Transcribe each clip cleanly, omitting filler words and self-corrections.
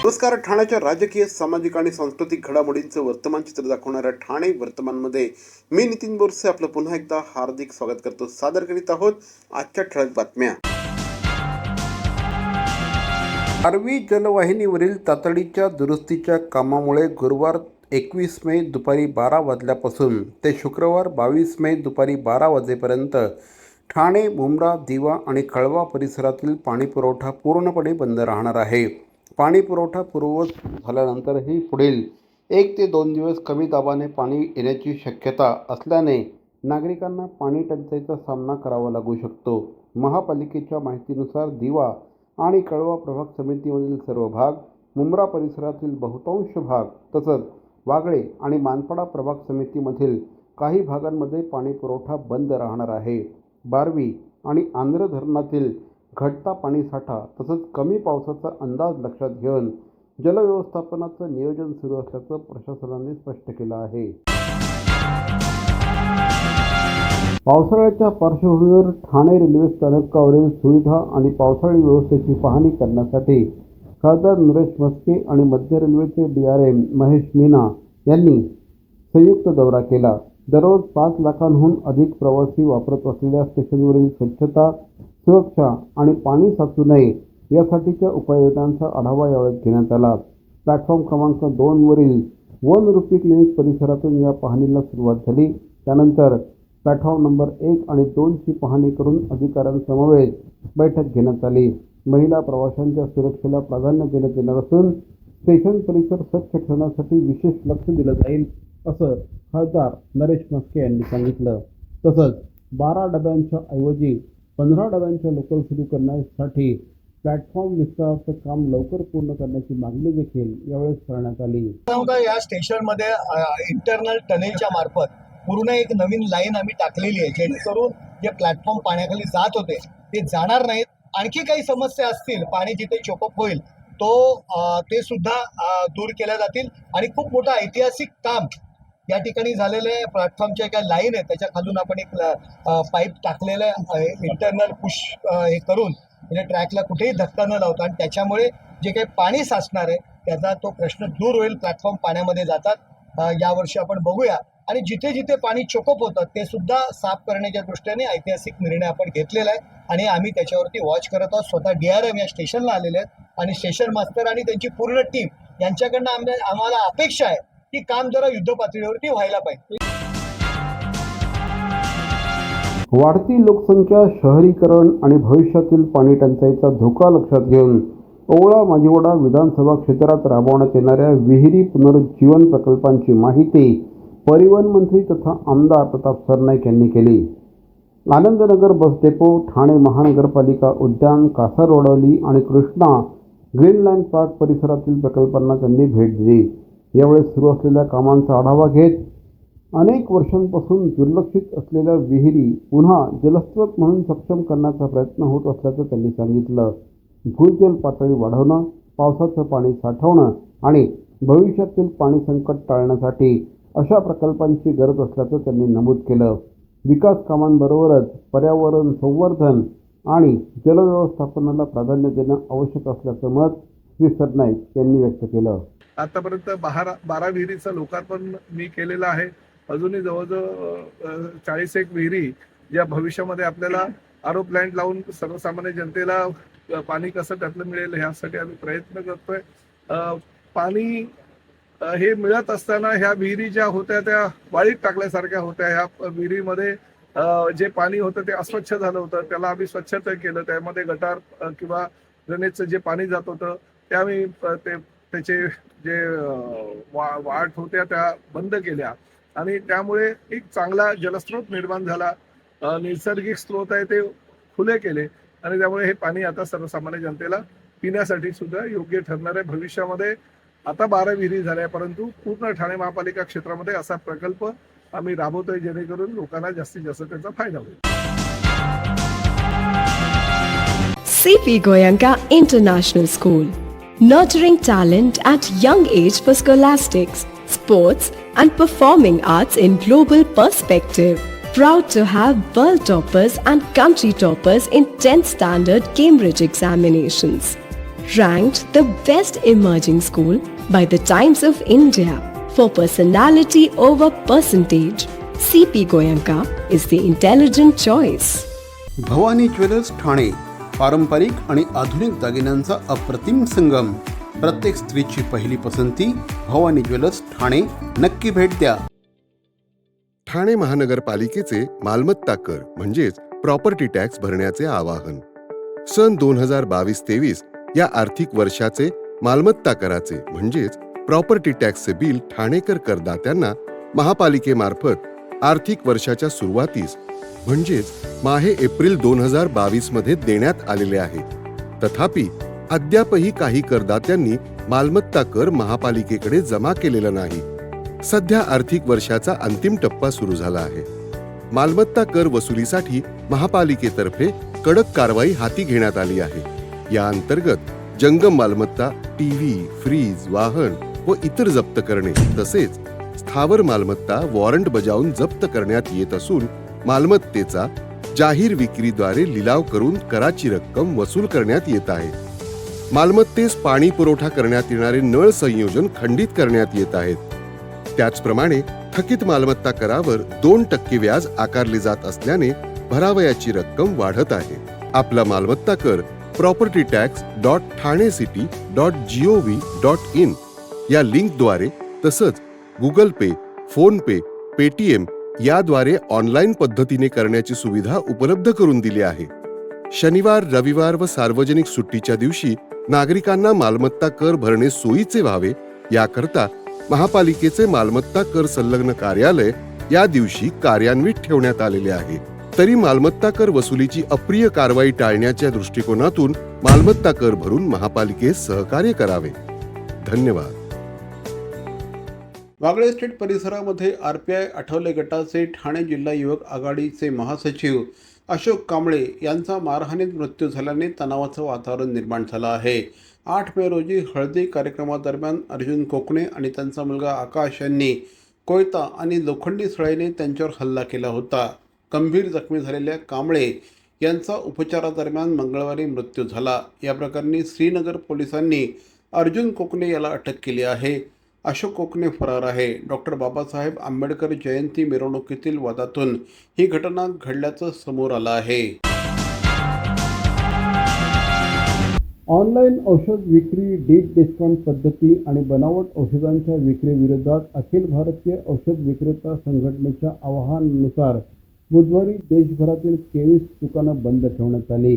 नमस्कार. ठाण्याच्या राजकीय, सामाजिक आणि सांस्कृतिक घडामोडींचं वर्तमान चित्र दाखवणाऱ्या ठाणे वर्तमानमध्ये मी नितीन बोरसे आपलं पुन्हा एकदा हार्दिक स्वागत करतो. सादर करीत आहोत आजच्या ठळक बातम्या. आरवी जलवाहिनीवरील तातडीच्या दुरुस्तीच्या कामामुळे गुरुवार 21 मे दुपारी 12 वाजल्यापासून ते शुक्रवार 22 मे दुपारी 12 वाजेपर्यंत ठाणे, मुंब्रा, दिवा आणि कळवा परिसरातील पाणीपुरवठा पूर्णपणे बंद राहणार आहे. पाणी पुरवठा पूर्ववत झाल्यानंतरही पुढील 1 ते 2 दिवस कमी दाबाने पाणी येण्याची शक्यता असल्याने नागरिकांना पाणी टंचाईचा सामना करावा लागू शकतो. महापालिकेच्या माहितीनुसार दिवा आणि कळवा प्रभाग समितीमधील सर्व भाग, मुंब्रा परिसरातील बहुतांश भाग तसंच वागळे आणि मानपाडा प्रभाग समितीमधील काही भागांमध्ये पाणी पुरवठा बंद राहणार आहे. बारवी आणि आंध्र धरणातील घटता पाणीसाठा तसंच कमी पावसाचा अंदाज लक्षात घेऊन जलव्यवस्थापनाचं नियोजन सुरू असल्याचं प्रशासनाने स्पष्ट केलं आहे. पावसाळ्याच्या पार्श्वभूमीवर ठाणे रेल्वे स्थानकावरील सुविधा आणि पावसाळी व्यवस्थेची पाहणी करण्यासाठी खासदार नरेश म्हस्के आणि मध्य रेल्वेचे DRM महेश मीना यांनी संयुक्त दौरा केला. दररोज 5 लाखांहून अधिक प्रवासी वापरत असलेल्या स्टेशनवरील स्वच्छता, सुरक्षा आणि पाणी साचू नये यासाठीच्या उपाययोजनांचा आढावा यावेळी घेण्यात आला. प्लॅटफॉर्म क्रमांक 2 वरील 1 रुपी क्लिनिक परिसरातून या पाहणीला सुरुवात झाली. त्यानंतर प्लॅटफॉर्म नंबर 1 आणि 2 ची पाहणी करून अधिकाऱ्यांसमवेत बैठक घेण्यात आली. महिला प्रवाशांच्या सुरक्षेला प्राधान्य देण्यात येणार असून स्टेशन परिसर स्वच्छ ठेवण्यासाठी विशेष लक्ष दिलं जाईल असं खासदार नरेश म्हस्के यांनी सांगितलं. तसंच 12 डब्यांच्या ऐवजी 15 डब्यांच्या लोकल सुरू करण्यासाठी प्लॅटफॉर्म विस्ताराचं काम लवकर पूर्ण करण्याची मागणी देखील यावेळेस करण्यात आली. या स्टेशनमध्ये इंटरनल टनेलच्या मार्फत पूर्ण एक नवीन लाईन आम्ही टाकलेली आहे, जेणेकरून जे प्लॅटफॉर्म पाण्याखाली जात होते ते जाणार नाहीत. आणखी काही समस्या असतील, पाणी जिथे चोकअप होईल ते सुद्धा दूर केल्या जातील. आणि खूप मोठं ऐतिहासिक काम या ठिकाणी झालेलं आहे. प्लॅटफॉर्मच्या काय लाईन आहे त्याच्या खालून आपण एक पाईप टाकलेलं आहे इंटरनल पुश हे करून, म्हणजे ट्रॅकला कुठेही धक्का न लावता, आणि त्याच्यामुळे जे काही पाणी साचणार आहे त्याचा तो प्रश्न दूर होईल. प्लॅटफॉर्म पाण्यामध्ये जातात यावर्षी आपण बघूया. आणि जिथे जिथे पाणी चोकअप होतं ते सुद्धा साफ करण्याच्या दृष्टीने ऐतिहासिक निर्णय आपण घेतलेला आहे आणि आम्ही त्याच्यावरती वॉच करत आहोत. स्वतः DRM या स्टेशनला आलेले आहेत आणि स्टेशन मास्तर आणि त्यांची पूर्ण टीम यांच्याकडनं आम्हाला अपेक्षा आहे की काम जरा युद्ध पातळीवरती व्हायला पाहिजे. वाढती लोकसंख्या, शहरीकरण आणि भविष्यातील पाणी टंचाईचा धोका लक्षात घेऊन ओवळा माजिवडा विधानसभा क्षेत्रात राबवण्यात येणाऱ्या विहिरी पुनरुज्जीवन प्रकल्पांची माहिती परिवहन मंत्री तथा आमदार प्रताप सरनाईक यांनी केली. आनंदनगर बस डेपो, ठाणे महानगरपालिका उद्यान, कासारवडवली आणि कृष्णा ग्रीनलँड पार्क परिसरातील प्रकल्पांना त्यांनी भेट दिली. यावेळी सुरू असलेल्या कामांचा आढावा घेत अनेक वर्षांपासून दुर्लक्षित असलेल्या विहिरी पुन्हा जलस्रोत म्हणून सक्षम करण्याचा प्रयत्न होत असल्याचं त्यांनी सांगितलं. भूजल पातळी वाढवणं, पावसाचं पाणी साठवणं आणि भविष्यातील पाणी संकट टाळण्यासाठी अशा प्रकल्पांची गरज असल्याचं त्यांनी नमूद केलं. विकास कामांबरोबरच पर्यावरण संवर्धन आणि जलव्यवस्थापनाला प्राधान्य देणं आवश्यक असल्याचं मत श्री सरनाईक यांनी व्यक्त केलं. आतापर्यंत 12 विहिरीचं लोकार्पण मी केलेलं आहे. अजूनही जवळजवळ 41 विहिरी ज्या भविष्यामध्ये आपल्याला आरो प्लॅन्ट लावून सर्वसामान्य जनतेला पाणी कसं त्यातलं मिळेल ह्यासाठी आम्ही प्रयत्न करतोय. पाणी हे मिळत असताना ह्या विहिरी ज्या होत्या त्या वाळीत टाकल्यासारख्या होत्या. ह्या विहिरीमध्ये जे पाणी होतं ते अस्वच्छ झालं होतं, त्याला आम्ही स्वच्छता केलं. त्यामध्ये गटार किंवा ड्रेनेजचं जे पाणी जात होतं ते आम्ही त्याचे जे वाट होत्या त्या बंद केल्या आणि त्यामुळे एक चांगला जलस्रोत निर्माण झाला. नैसर्गिक स्रोत आहे ते खुले केले आणि त्यामुळे हे पाणी आता सर्वसामान्य जनतेला पिण्यासाठी सुद्धा योग्य ठरणार आहे. भविष्यामध्ये आता 12 विहिरी झाल्या, परंतु पूर्ण ठाणे महापालिका क्षेत्रामध्ये असा प्रकल्प आम्ही राबवतोय जेणेकरून लोकांना जास्तीत जास्त त्याचा फायदा होईल. CP Goenka International School, nurturing talent at young age for scholastics, sports and performing arts in global perspective. Proud to have world toppers and country toppers in 10th standard Cambridge examinations. ranked the best emerging school by the Times of India for personality over percentage. CP Goenka is the intelligent choice. Bhavani jewellers Thane पारंपरिक आणि आधुनिक दागिन्यांचा अप्रतिम संगम. प्रत्येक स्त्रीची पहिली पसंती Bhavani jewellers Thane. नक्की भेट द्या. ठाणे महानगरपालिकेचे मालमत्ता कर म्हणजेच प्रॉपर्टी टॅक्स भरण्याचे आवाहन. सन 2022-23 या आर्थिक वर्षाचे मालमत्ता कराचे म्हणजेच प्रॉपर्टी टॅक्सचे बिल ठाणेकर करदात्यांना महापालिकेमार्फत आर्थिक वर्षाच्या सुरुवातीस म्हणजेच माहे एप्रिल 2022 मध्ये देण्यात आलेले आहे. तथापि अद्यापही काही करदात्यांनी मालमत्ता कर महापालिकेकडे जमा केलेला नाही. सध्या आर्थिक वर्षाचा अंतिम टप्पा सुरू झाला आहे. मालमत्ता कर वसुलीसाठी महापालिकेतर्फे कडक कारवाई हाती घेण्यात आली आहे. या अंतर्गत जंगम मालमत्ता, टीव्ही, फ्रीज, वाहन व इतर जप्त करणे तसेच स्थावर मालमत्ता वॉरंट बजावून जप्त करण्यात येत असून मालमत्तेचा जाहीर विक्रीद्वारे लिलाव करून कराची रक्कम वसूल करण्यात येत आहे. मालमत्तेस पाणी पुरवठा करण्यात येणारे नळ संयोजन खंडित करण्यात येत आहेत. त्याचप्रमाणे थकीत मालमत्ता करावर 2% व्याज आकारले जात असल्याने भरावयाची रक्कम वाढत आहे. आपला मालमत्ता कर propertytax.thanecity.gov.in या लिंकद्वारे तसंच गुगल पे, फोन पे, पेटीएम याद्वारे ऑनलाईन पद्धतीने करण्याची सुविधा उपलब्ध करून दिली आहे. शनिवार, रविवार व सार्वजनिक सुट्टीच्या दिवशी नागरिकांना मालमत्ता कर भरणे सोयीचे व्हावे याकरता महापालिकेचे मालमत्ता कर संलग्न कार्यालय या दिवशी कार्यान्वित ठेवण्यात आलेले आहे. तरी मालमत्ता कर वसुलीची अप्रिय कारवाई टाळण्याच्या दृष्टिकोनातून मालमत्ता कर भरून महापालिकेस सहकार्य करावे. धन्यवाद. वागळे स्टेट परिसरामध्ये RPI आठवले गटाचे ठाणे जिल्हा युवक आघाडीचे महासचिव अशोक कांबळे यांचा मारहाणीत मृत्यू झाल्याने तणावाचं वातावरण निर्माण झालं आहे. 8 मे रोजी हळदी कार्यक्रमादरम्यान अर्जुन कोकणे आणि त्यांचा मुलगा आकाश यांनी कोयता आणि लोखंडी सळईने त्यांच्यावर हल्ला केला होता. गंभीर जखमी झालेल्या कांबळे यांचा उपचारादरम्यान मंगळवारी मृत्यू झाला. या प्रकरणी श्रीनगर पोलिसांनी अर्जुन कोकणे याला अटक केली आहे. अशोक कोकणे फरार आहे. डॉक्टर बाबासाहेब आंबेडकर जयंती मिरवणुकीतील वादातून ही घटना घडल्याचं समोर आलं आहे. ऑनलाईन औषध विक्री, डीप डिस्काउंट पद्धती आणि बनावट औषधांच्या विक्रीविरोधात अखिल भारतीय औषध विक्रेता संघटनेच्या आवाहनानुसार बुधवारी देशभरातील 23 दुकानं बंद ठेवण्यात आली.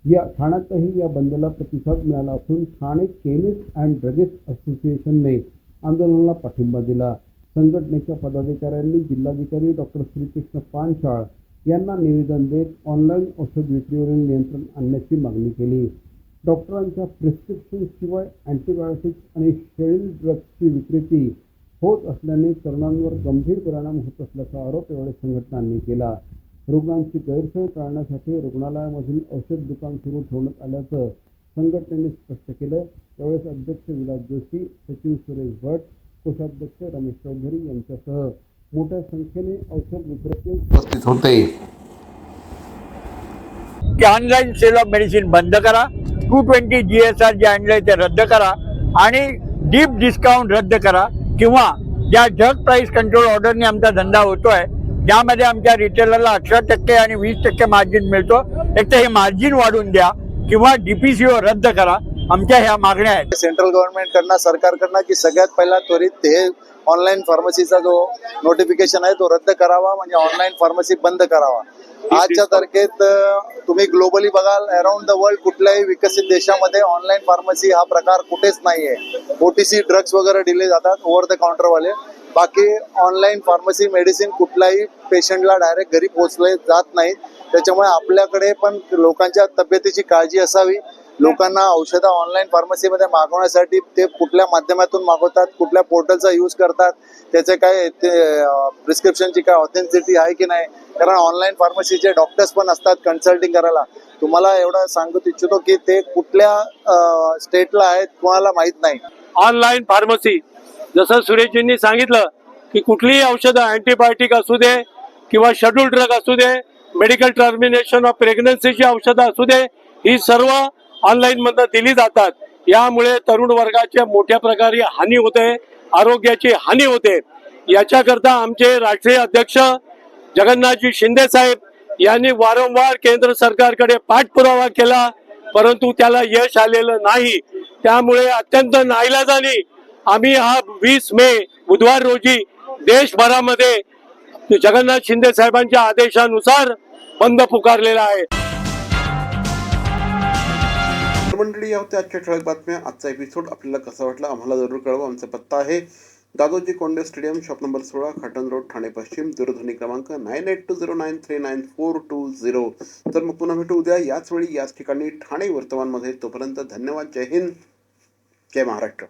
या ठाण्यातही या बंदला प्रतिसाद मिळाला असून ठाणे केमिस्ट अँड ड्रगिस्ट असोसिएशनने आंदोलनाला पाठिंबा दिला. संघटनेच्या पदाधिकाऱ्यांनी जिल्हाधिकारी डॉक्टर श्रीकृष्ण पानशाळ यांना निवेदन देत ऑनलाईन औषध विक्रीवरील नियंत्रण आणण्याची मागणी केली. डॉक्टरांच्या प्रिस्क्रिप्शनशिवाय अँटीबायोटिक्स आणि शेड्यूल ड्रग्सची विक्री होत असल्याने तरुणांवर गंभीर परिणाम होत असल्याचा आरोप यावेळी संघटनांनी केला. रुग्णांची गैरसोय टाळण्यासाठी रुग्णालयामधील औषध दुकान सुरू ठेवण्यात आल्याचं संघटनेने स्पष्ट केलं. यावेळेस अध्यक्ष विलास जोशी, सचिव सुरेश भट, कोषाध्यक्ष रमेश चौधरी यांच्यासह मोठ्या संख्येने औषध विक्रेते उपस्थित होते. ऑनलाईन सेल ऑफ मेडिसिन बंद करा, 220 GSR जे आणलंय ते रद्द करा आणि डीप डिस्काउंट रद्द करा किंवा ज्या ड्रग प्राइस कंट्रोल ऑर्डरने आमचा धंदा होतोय ज्यामध्ये आमच्या रिटेलरला 18% आणि 20% मार्जिन मिळतो, एक तर हे मार्जिन वाढवून द्या किंवा DPCO रद्द करा. आमच्या ह्या मागण्या आहेत. सेंट्रल गव्हर्नमेंटकडनं, सरकारकडनं की सगळ्यात पहिला त्वरित हे ऑनलाईन फार्मसीचा जो नोटिफिकेशन आहे तो रद्द करावा, म्हणजे ऑनलाईन फार्मसी बंद करावा. आजच्या तारखेत तुम्ही ग्लोबली बघाल, अराउंड द वर्ल्ड कुठल्याही विकसित देशामध्ये ऑनलाईन फार्मसी हा प्रकार कुठेच नाहीये. OTC ड्रग्स वगैरे दिले जातात ओव्हर द काउंटरवाले. बाकी ऑनलाईन फार्मसी मेडिसिन कुठल्याही पेशंटला डायरेक्ट घरी पोहोचले जात नाहीत. त्याच्यामुळे आपल्याकडे पण लोकांच्या तब्येतीची काळजी असावी. लोकांना औषधं ऑनलाईन फार्मसीमध्ये मागवण्यासाठी ते कुठल्या माध्यमातून मागवतात, कुठल्या पोर्टलचा यूज करतात, त्याचे काय प्रिस्क्रिप्शनची काय ऑथेंटिसिटी आहे की नाही. कारण ऑनलाईन फार्मसीचे डॉक्टर्स पण असतात कन्सल्टिंग करायला. तुम्हाला एवढं सांगू इच्छितो की ते कुठल्या स्टेटला आहेत कोणाला माहीत नाही. ऑनलाईन फार्मसी जसं सुरेशजींनी सांगितलं की कुठलीही औषधं अँटीबायोटिक असू दे किंवा शेड्यूल ड्रग असू दे, मेडिकल टर्मिनेशन ऑफ प्रेग्नन्सीची औषधं असू दे, ही सर्व ऑनलाईन मधनं दिली जातात. यामुळे तरुण वर्गाच्या मोठ्या प्रकारे हानी होते, आरोग्याची हानी होते. याच्याकरता आमचे राष्ट्रीय अध्यक्ष जगन्नाथजी शिंदे साहेब यांनी वारंवार केंद्र सरकारकडे पाठपुरावा केला, परंतु त्याला यश आलेलं नाही. त्यामुळे अत्यंत नाईलाजाने आम्ही हा 20 मे बुधवार रोजी देशभरामध्ये जगन्नाथ शिंदे साहेबांच्या आदेशानुसार बंद पुकारलेला आहे. मंडळी, या होत्या आजच्या ठळक बातम्या. आजचा एपिसोड आपल्याला कसा वाटला आम्हाला जरूर कळवा. आमचा पत्ता आहे Dadoji Konde stadium, shop number 16, Khatan road, Thane पश्चिम. दूरध्वनी क्रमांक 9820939420. तर मग पुन्हा भेटू उद्या याच वेळी याच ठिकाणी ठाणे वर्तमानमध्ये. तोपर्यंत धन्यवाद. जय हिंद, जय महाराष्ट्र.